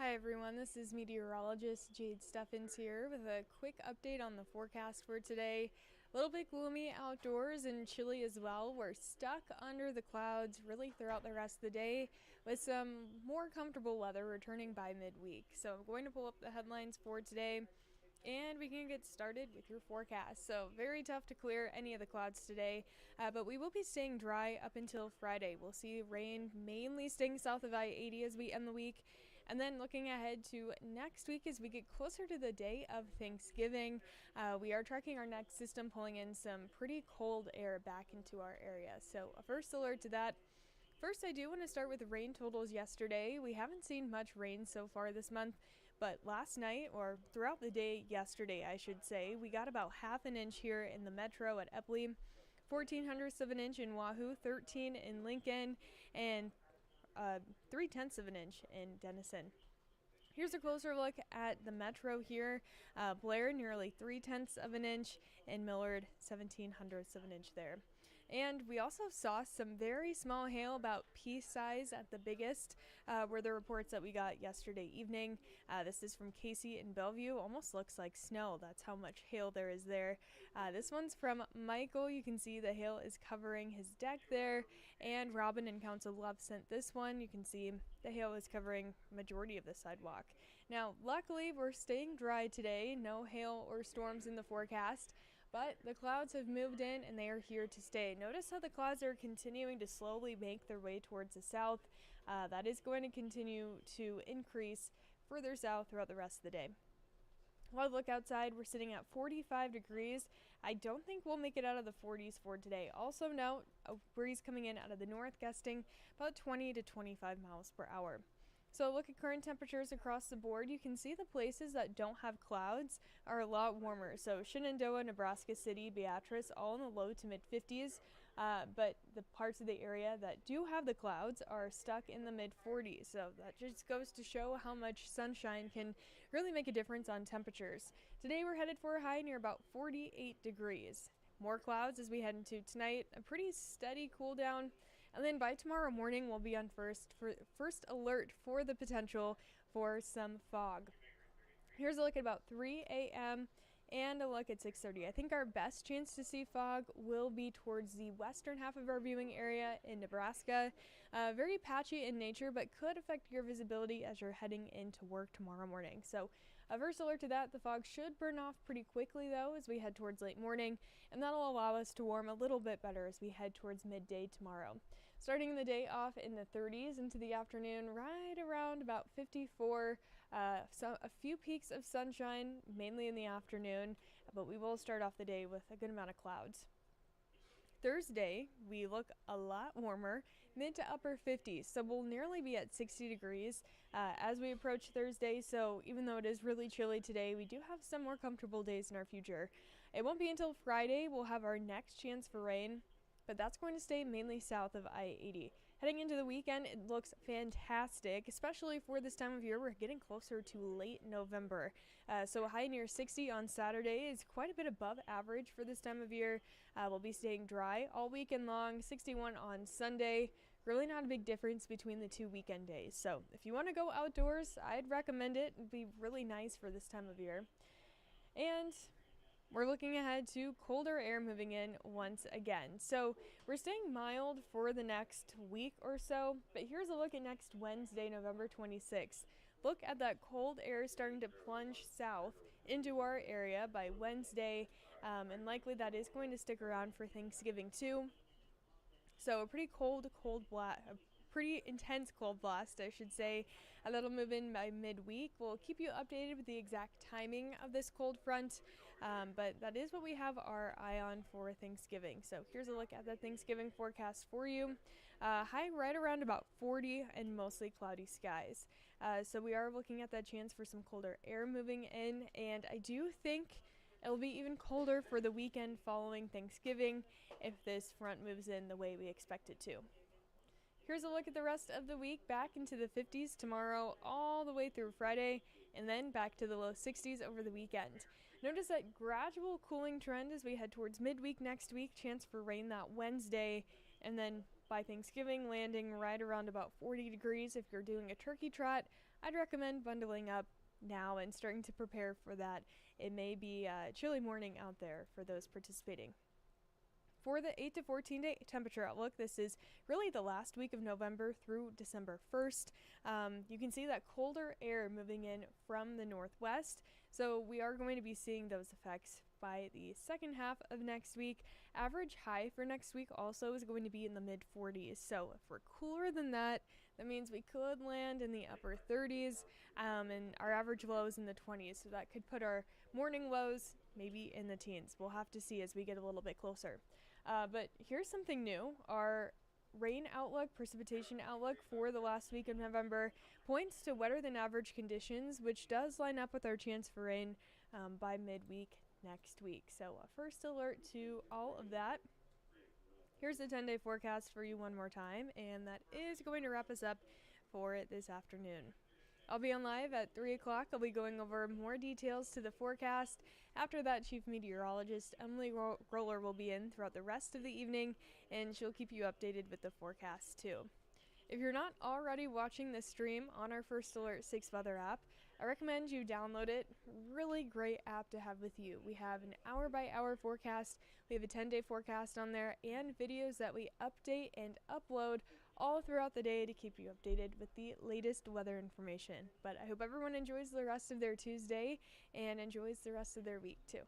Hi everyone, this is Meteorologist Jade Steffens here with a quick update on the forecast for today. A little bit gloomy outdoors and chilly as well. We're stuck under the clouds really throughout the rest of the day with some more comfortable weather returning by midweek. So I'm going to pull up the headlines for today and we can get started with your forecast. So very tough to clear any of the clouds today, but we will be staying dry up until Friday. We'll see rain mainly staying south of I-80 as we end the week. And then looking ahead to next week as we get closer to the day of Thanksgiving, we are tracking our next system pulling in some pretty cold air back into our area. So a first alert to that. First, I do want to start with the rain totals yesterday. We haven't seen much rain so far this month, but last night, or throughout the day yesterday, I should say, we got about half an inch here in the metro at Epley, 0.14 of an inch in Wahoo, 13 in Lincoln, and 0.3 of an inch in Denison. Here's a closer look at the metro here. Blair, nearly 0.3 of an inch, and Millard, 0.17 of an inch there. And we also saw some very small hail, about pea size at the biggest, were the reports that we got yesterday evening. This is from Casey in Bellevue. Almost looks like snow. That's how much hail there is there. This one's from Michael. You can see the hail is covering his deck there. And Robin and Council Bluff sent this one. You can see the hail is covering majority of the sidewalk. Now, luckily, we're staying dry today. No hail or storms in the forecast. But the clouds have moved in and they are here to stay. Notice how the clouds are continuing to slowly make their way towards the south. That is going to continue to increase further south throughout the rest of the day. While I look outside, we're sitting at 45 degrees. I don't think we'll make it out of the 40s for today. Also note, a breeze coming in out of the north gusting about 20 to 25 miles per hour. So look at current temperatures across the board. You can see the places that don't have clouds are a lot warmer. So Shenandoah, Nebraska City, Beatrice, all in the low to mid 50s. But the parts of the area that do have the clouds are stuck in the mid 40s. So that just goes to show how much sunshine can really make a difference on temperatures. Today we're headed for a high near about 48 degrees. More clouds as we head into tonight, a pretty steady cool down. And then by tomorrow morning, we'll be on first alert for the potential for some fog. Here's a look at about 3 a.m. and a look at 6:30. I think our best chance to see fog will be towards the western half of our viewing area in Nebraska. Very patchy in nature, but could affect your visibility as you're heading into work tomorrow morning. So a first alert to that. The fog should burn off pretty quickly though as we head towards late morning, and that'll allow us to warm a little bit better as we head towards midday tomorrow. Starting the day off in the 30s into the afternoon, right around about 54. So a few peaks of sunshine, mainly in the afternoon, but we will start off the day with a good amount of clouds. Thursday, we look a lot warmer, mid to upper 50s, so we'll nearly be at 60 degrees as we approach Thursday. So even though it is really chilly today, we do have some more comfortable days in our future. It won't be until Friday we'll have our next chance for rain, but that's going to stay mainly south of I-80. Heading into the weekend, it looks fantastic, especially for this time of year. We're getting closer to late November. So a high near 60 on Saturday is quite a bit above average for this time of year. We'll be staying dry all weekend long, 61 on Sunday. Really not a big difference between the two weekend days. So if you want to go outdoors, I'd recommend it. It'd be really nice for this time of year. And we're looking ahead to colder air moving in once again. So we're staying mild for the next week or so, but here's a look at next Wednesday, November 26th. Look at that cold air starting to plunge south into our area by Wednesday, and likely that is going to stick around for Thanksgiving too. So a pretty pretty intense cold blast, I should say. That'll move in by midweek. We'll keep you updated with the exact timing of this cold front, but that is what we have our eye on for Thanksgiving. So here's a look at the Thanksgiving forecast for you. High right around about 40 and mostly cloudy skies. So we are looking at that chance for some colder air moving in, and I do think it'll be even colder for the weekend following Thanksgiving if this front moves in the way we expect it to. Here's a look at the rest of the week, back into the 50s tomorrow all the way through Friday, and then back to the low 60s over the weekend. Notice that gradual cooling trend as we head towards midweek next week, chance for rain that Wednesday, and then by Thanksgiving, landing right around about 40 degrees. If you're doing a turkey trot, I'd recommend bundling up now and starting to prepare for that. It may be a chilly morning out there for those participating. For the 8 to 14 day temperature outlook, this is really the last week of November through December 1st. You can see that colder air moving in from the northwest, so we are going to be seeing those effects by the second half of next week. Average high for next week also is going to be in the mid 40s, so if we're cooler than that, that means we could land in the upper 30s, and our average low is in the 20s, so that could put our morning lows maybe in the teens. We'll have to see as we get a little bit closer. But here's something new. Our rain outlook, precipitation outlook for the last week of November points to wetter than average conditions, which does line up with our chance for rain by midweek next week. So a first alert to all of that. Here's the 10-day forecast for you one more time, and that is going to wrap us up for it this afternoon. I'll be on live at 3 o'clock. I'll be going over more details to the forecast. After that, Chief Meteorologist Emily Roller will be in throughout the rest of the evening, and she'll keep you updated with the forecast too. If you're not already watching the stream on our First Alert 6 weather app, I recommend you download it. Really great app to have with you. We have an hour-by-hour forecast. We have a 10-day forecast on there and videos that we update and upload all throughout the day to keep you updated with the latest weather information. But I hope everyone enjoys the rest of their Tuesday and enjoys the rest of their week too.